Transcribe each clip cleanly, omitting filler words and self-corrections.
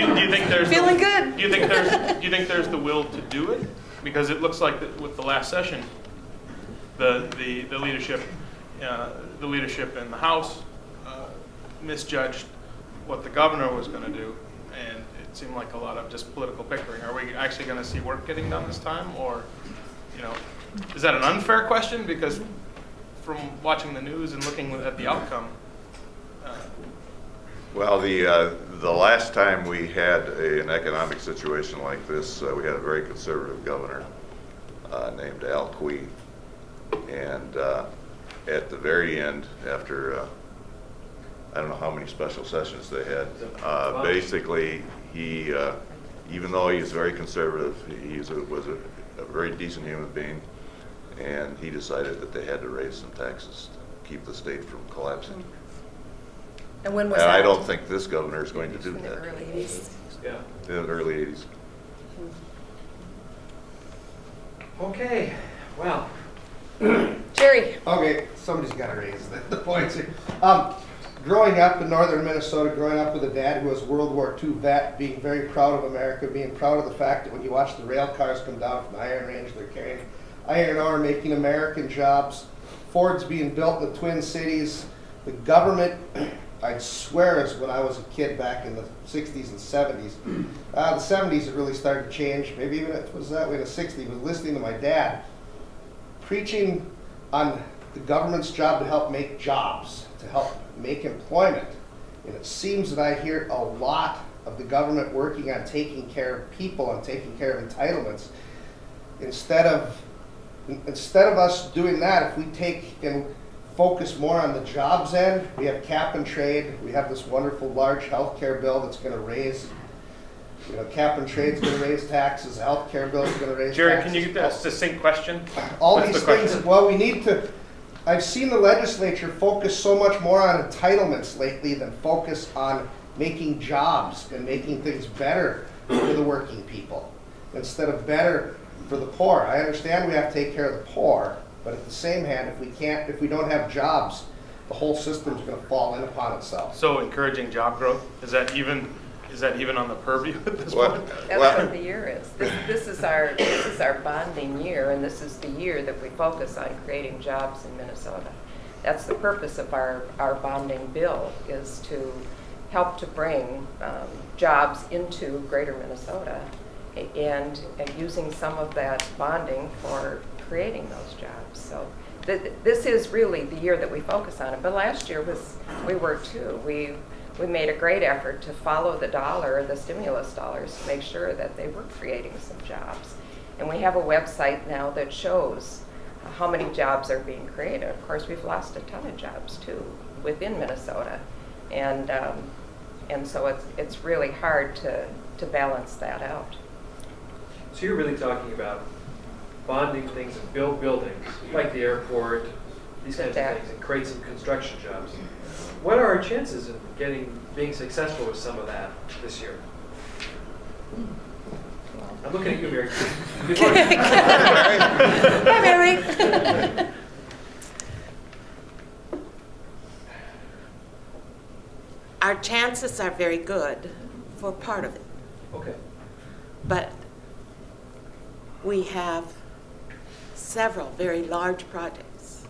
do you think there's Feeling good. Do you think there's the will to do it? Because it looks like with the last session, the leadership in the House misjudged what the governor was going to do, and it seemed like a lot of just political bickering. Are we actually going to see work getting done this time, or, is that an unfair question? Because from watching the news and looking at the outcome. Well, the last time we had an economic situation like this, we had a very conservative governor named Al Quie, and at the very end, after I don't know how many special sessions they had, basically he, even though he's very conservative, he was a very decent human being, and he decided that they had to raise some taxes to keep the state from collapsing. And when was And that? I don't think this governor is going to do In the that. early 80s. Yeah. In the early 80s. Okay, well, Jerry. Okay, somebody's got to raise the points here. Growing up in northern Minnesota, growing up with a dad who was a World War II vet, being very proud of America, being proud of the fact that when you watch the rail cars come down from the Iron Range, they're carrying iron ore, making American jobs, Fords being built in the Twin Cities, the government, I'd swear, is when I was a kid back in the 60s and 70s. The 70s it really started to change, maybe even it was that way in the 60s, but listening to my dad preaching on the government's job to help make jobs, to help make employment. And it seems that I hear a lot of the government working on taking care of people and taking care of entitlements. Instead of us doing that, if we take and focus more on the jobs end, we have cap and trade, we have this wonderful large healthcare bill that's going to raise, cap and trade's going to raise taxes, the healthcare bill is going to raise Jerry, taxes. can you get that succinct question? All What's these the things, question? well, we need to, I've seen the legislature focus so much more on entitlements lately than focus on making jobs and making things better for the working people instead of better for the poor. I understand we have to take care of the poor, but at the same hand, if we don't have jobs, the whole system's going to fall in upon itself. So encouraging job growth, is that even on the purview at this Well, point? That's what the year is. This is our bonding year, and this is the year that we focus on creating jobs in Minnesota. That's the purpose of our bonding bill, is to help to bring jobs into greater Minnesota and using some of that bonding for creating those jobs. So this is really the year that we focus on it. But last year we were too. We made a great effort to follow the dollar, the stimulus dollars, to make sure that they were creating some jobs. And we have a website now that shows how many jobs are being created. Of course, we've lost a ton of jobs too within Minnesota, and so it's really hard to balance that out. so you're really talking about bonding things and build buildings, like the airport, these kinds of things, and create some construction jobs. What are our chances of being successful with some of that this year? I'm looking at you, Mary. Hi, Mary. Our chances are very good for part of it, Okay. but we have several very large projects.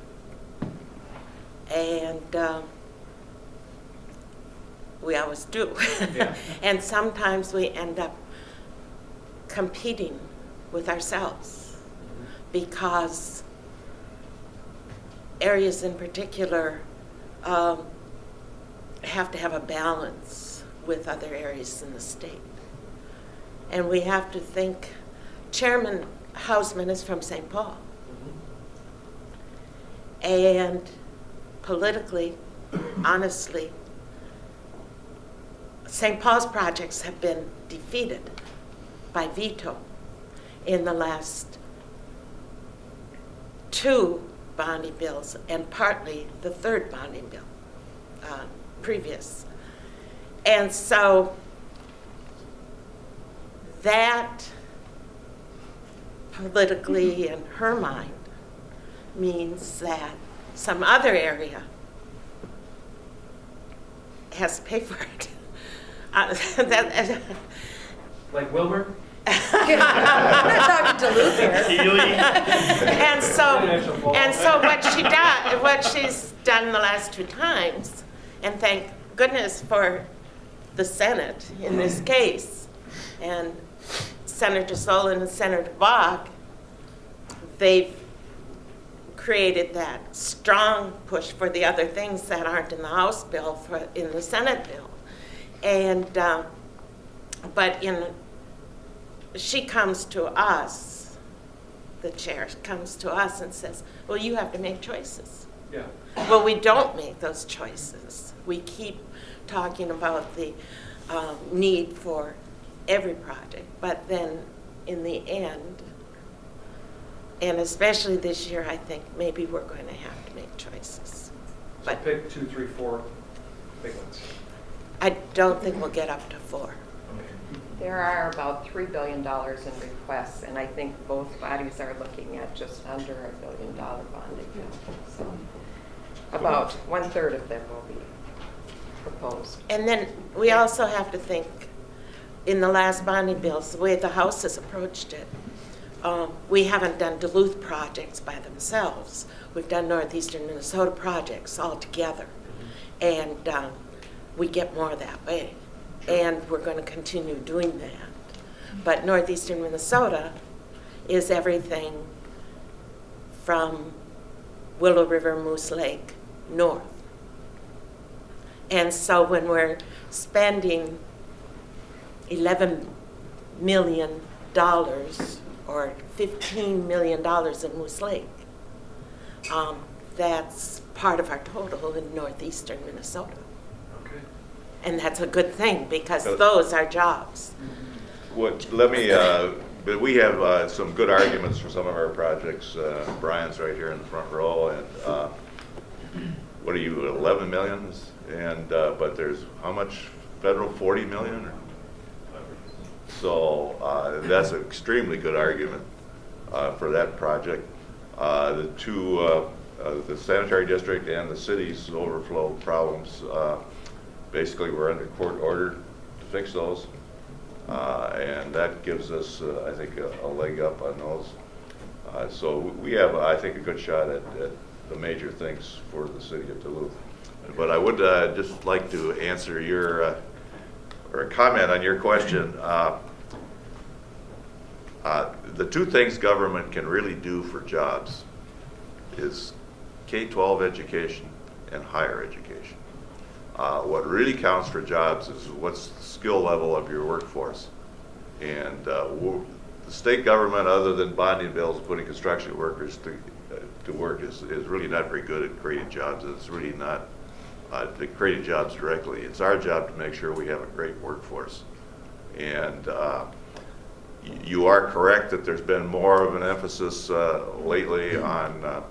And we always do. Yeah. And sometimes we end up competing with ourselves because areas in particular have to have a balance with other areas in the state. And we have to think, Chairman Hausman is from St. Paul. And politically, honestly, St. Paul's projects have been defeated by veto in the last two bonding bills and partly the third bonding bill previous. And so that politically in her mind means that some other area has to pay for it. That, Like Wilmer? I'm not talking Duluth here. Keely? and so what she's done the last 2 times, and thank goodness for the Senate in this case, and Senator Solon and Senator Bach, they've created that strong push for the other things that aren't in the House bill in the Senate bill. And but she comes to us, the chair comes to us and says, well, you have to make choices. Yeah. Well, we don't make those choices. We keep talking about the need for every project, but then in the end, and especially this year, I think maybe we're going to have to make choices. So But pick 2, 3, 4 big ones. I don't think we'll get up to 4. There are about $3 billion in requests, and I think both bodies are looking at just under $1 billion bonding bill. So about 1/3 of them will be proposed. And then we also have to think, in the last bonding bills, the way the House has approached it, we haven't done Duluth projects by themselves. We've done Northeastern Minnesota projects all together. And we get more that way. And we're going to continue doing that. But Northeastern Minnesota is everything from Willow River, Moose Lake, north. And so when we're spending $11 million or $15 million in Moose Lake, that's part of our total in Northeastern Minnesota. Okay. And that's a good thing, because those are jobs. But we have some good arguments for some of our projects. Brian's right here in the front row, and what are you, 11 million? And but there's how much federal? 40 million? So that's an extremely good argument for that project. The two, the sanitary district and the city's overflow problems, basically we're under court order to fix those. And that gives us, I think, a leg up on those. So we have, I think, a good shot at the major things for the city of Duluth. But I would just like to answer your, or comment on your question. The two things government can really do for jobs is K-12 education and higher education. What really counts for jobs is what's the skill level of your workforce. And the state government, other than bonding bills, putting construction workers to work is really not very good at creating jobs. It's really not creating jobs directly. It's our job to make sure we have a great workforce. And you are correct that there's been more of an emphasis lately on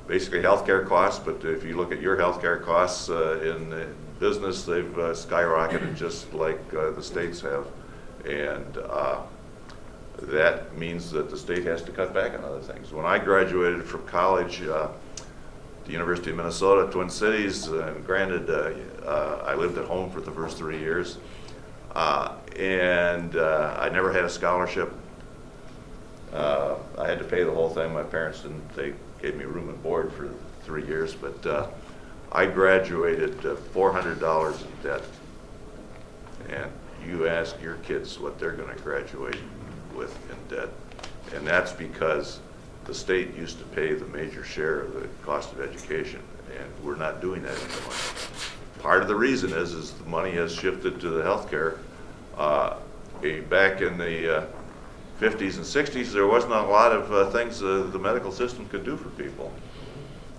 basically healthcare costs, but if you look at your healthcare costs in business, they've skyrocketed just like the states have. And that means that the state has to cut back on other things. When I graduated from college, the University of Minnesota, Twin Cities, and granted, I lived at home for the first 3 years, and I never had a scholarship. I had to pay the whole thing. My parents didn't. They gave me room and board for 3 years, but I graduated $400 in debt. And you ask your kids what they're going to graduate with in debt, and that's because the state used to pay the major share of the cost of education, and we're not doing that anymore. Part of the reason is the money has shifted to the healthcare. Back in the 50s and 60s, there wasn't a lot of things the medical system could do for people.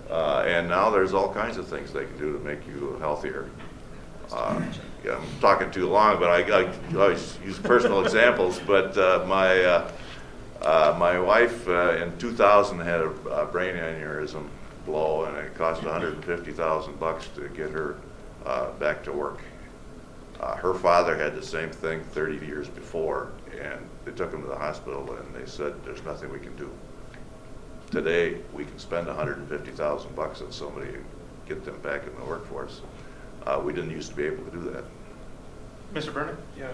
And now there's all kinds of things they can do to make you healthier. Yeah, I'm talking too long, but I always use personal examples. But my wife in 2000 had a brain aneurysm blow, and it cost $150,000 to get her back to work. Her father had the same thing 30 years before, and they took him to the hospital, and they said, there's nothing we can do. Today, we can spend $150,000 on somebody and get them back in the workforce. We didn't used to be able to do that. Mr. Burnett? Yeah,